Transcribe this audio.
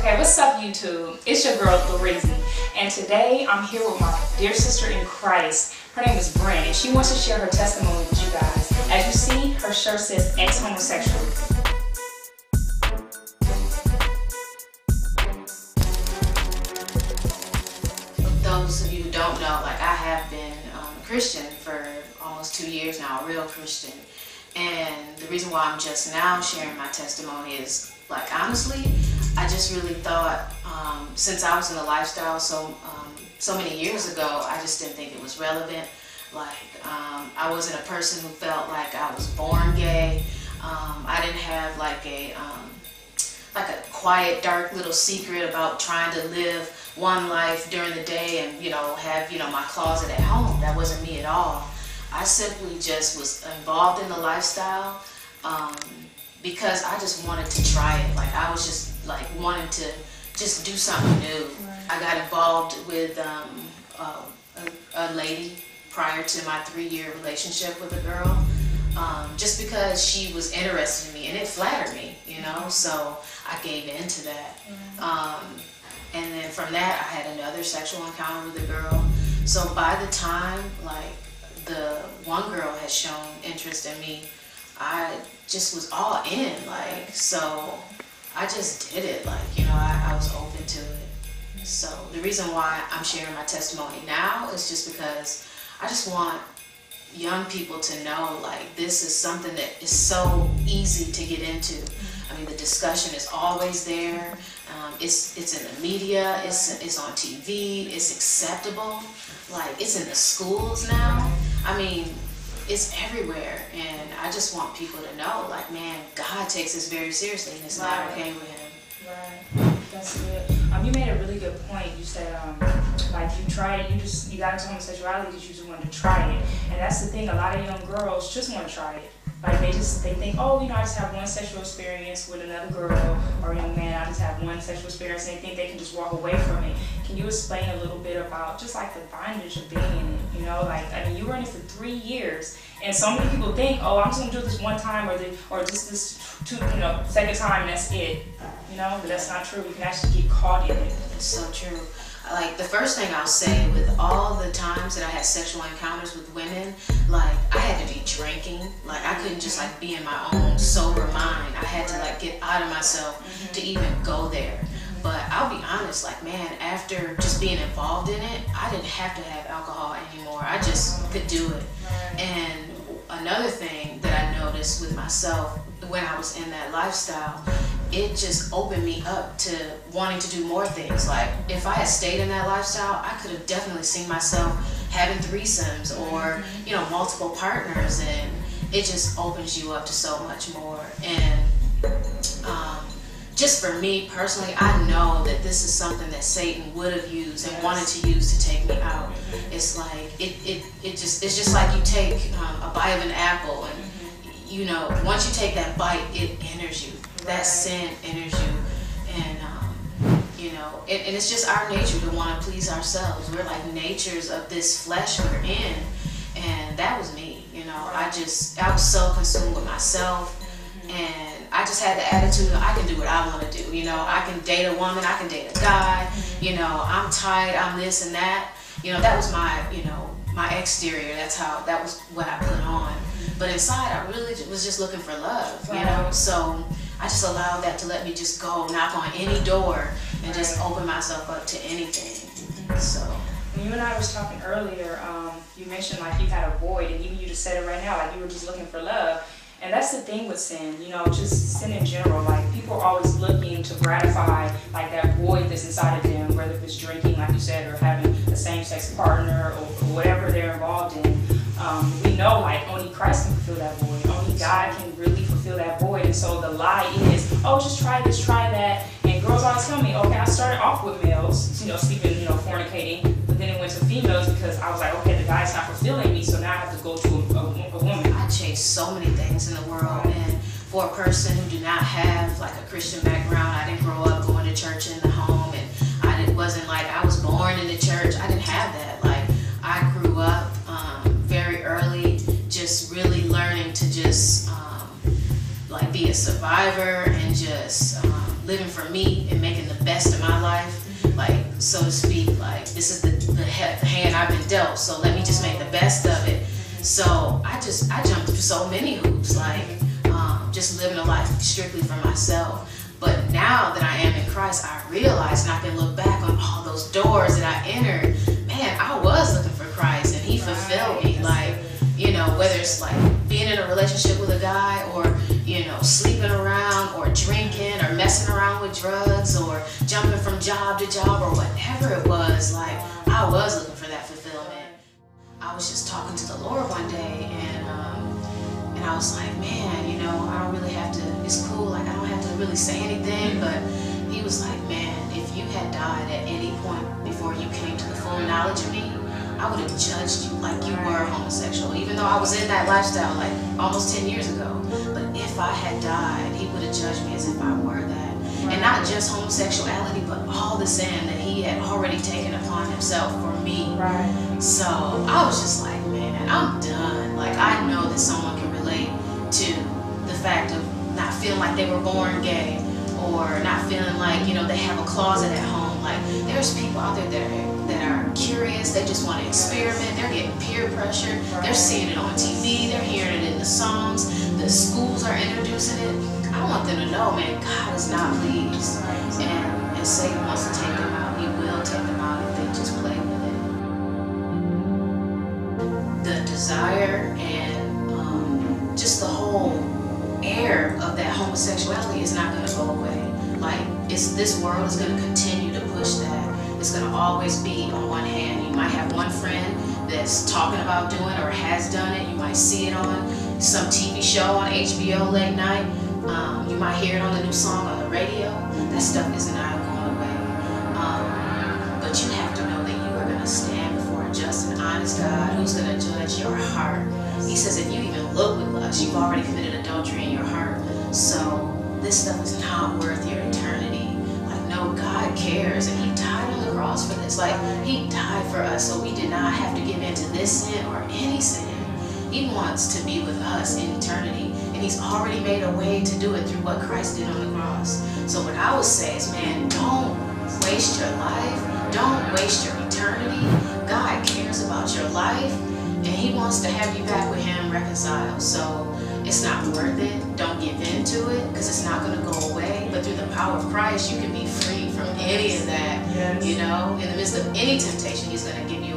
Okay, what's up YouTube? It's your girl, Bryn, and today I'm here with my dear sister in Christ. Her name is Bryn, and she wants to share her testimony with you guys. As you see, her shirt says EX-Homosexual. For those of you who don't know, I have been a Christian for almost 2 years now, a real Christian. And the reason why I'm just now sharing my testimony is, honestly, I just really thought, since I was in the lifestyle so many years ago, I just didn't think it was relevant. I wasn't a person who felt like I was born gay. I didn't have like a quiet, dark little secret about trying to live one life during the day and, have, my closet at home. That wasn't me at all. I simply just was involved in the lifestyle because I just wanted to try it. I was just wanting to just do something new. Right. I got involved with a lady prior to my 3-year relationship with a girl, just because she was interested in me and it flattered me, so I gave in to that. And then from that I had another sexual encounter with a girl. So by the time the one girl had shown interest in me, I just was all in, so I just did it, I was open to it. So the reason why I'm sharing my testimony now is just because I just want young people to know, this is something that is so easy to get into. I mean, the discussion is always there. It's in the media, it's on TV, it's acceptable. It's in the schools now. I mean, it's everywhere, and I just want people to know, man, God takes this very seriously, and it's not okay with Him. Right, that's good. You made a really good point. You said, you tried, you got into homosexuality because you just wanted to try it, and that's the thing. A lot of young girls just want to try it. They think, oh, I just have one sexual experience with another girl or a young man. I just have one sexual experience, and they think they can just walk away from it. Can you explain a little bit about just the bondage of being in it? You were in it for 3 years, and so many people think, oh, I'm just gonna do this one time or just this second time, and that's it. But that's not true. You can actually get caught in it. It's so true. The first thing I'll say, with all the times that I had sexual encounters with women, I had to be drinking. I couldn't just be in my own sober mind. I had to get out of myself to even go there. But I'll be honest, man, after just being involved in it, I didn't have to have alcohol anymore. I just could do it. And another thing that I noticed with myself when I was in that lifestyle, it just opened me up to wanting to do more things. If I had stayed in that lifestyle, I could have definitely seen myself having threesomes or, multiple partners, and it just opens you up to so much more. And just for me personally, I know that this is something that Satan would have used and wanted to use to take me out. It's it's just like you take a bite of an apple, and once you take that bite, it enters you. That sin enters you, and and it's just our nature to want to please ourselves. We're natures of this flesh we're in, and that was me. I was so consumed with myself, and I just had the attitude of, I can do what I want to do. I can date a woman, I can date a guy. I'm tight, I'm this and that. That was my my exterior. That was what I put on. But inside, I really was just looking for love. So I just allowed that to let me just go knock on any door and just open myself up to anything. So when you and I was talking earlier, you mentioned you had a void, and even you just said it right now, you were just looking for love. And that's the thing with sin, just sin in general. People are always looking to gratify that void that's inside of them, whether it's drinking, like you said, or having a same-sex partner, or whatever they're involved in. We know only Christ can fulfill that void. Only God can really fulfill that void. And so the lie is, oh, just try this, try that. And girls always tell me, okay, I started off with males, sleeping, fornicating, but then it went to females because I was okay, the guy's not fulfilling me, so now I have to go to a woman. I chased so many things in the world, and for a person who did not have a Christian background, I didn't grow up going to church in the home, and it wasn't I was born in the church. I didn't have that. I grew up very early, just really learning to just be a survivor and just living for me. me and making the best of my life, like, so to speak, like, this is the hand I've been dealt, so let me just make the best of it. So I jumped through so many hoops, like, just living a life strictly for myself. But now that I am in Christ, I realize, and I can look back on all those doors that I entered. Man, I was looking for Christ, and He fulfilled me. Like, you know, whether it's like being in a relationship with a guy, or, you know, sleeping around, or drinking, or messing around with drugs, or jumping from job to job, or whatever it was, like, I was looking for that fulfillment. I was just talking to the Lord one day, and I was like, man, you know, I don't really have to, it's cool, like, I don't have to really say anything, but He was like, man, if you had died at any point before you came to the full knowledge of me, I would have judged you like you were homosexual, even though I was in that lifestyle like almost 10 years ago. But if I had died, He would have judged me as if I were that. And not just homosexuality, but all the sin that He had already taken upon Himself for me. So I was just like, man, I'm done. Like, I know that someone can relate to the fact of not feeling like they were born gay, or not feeling like, you know, they have a closet at home. Like, there's people out there that are curious, they just want to experiment, they're getting peer pressure, they're seeing it on TV, they're hearing it in the songs, the schools are introducing it. I want them to know, man, God is not pleased, and Satan wants to take them out. He will take them out if they just play with it. The desire and just the whole air of that homosexuality is not going to go away. Like, this world is going to continue to push that. It's going to always be on one hand. You might have one friend that's talking about doing or has done it. You might see it on some TV show on HBO late night. You might hear it on the new song on the radio. That stuff is not going away. But you have to know that you are going to stand before a just and honest God who's going to judge your heart. He says if you even look with lust, you've already committed adultery in your heart. So this stuff is not worth your eternity. Like, no, God cares, and He died on the cross for this. Like, He died for us, so we did not have to give in to this sin or any sin. He wants to be with us in eternity, and He's already made a way to do it through what Christ did on the cross. So what I would say is, man, don't waste your life. Don't waste your eternity. God cares about your life, and He wants to have you back with Him reconciled. So it's not worth it. Don't give in to it, because it's not going to go away. But through the power of Christ, you can be free from any of that. You know, in the midst of any temptation, He's going to give you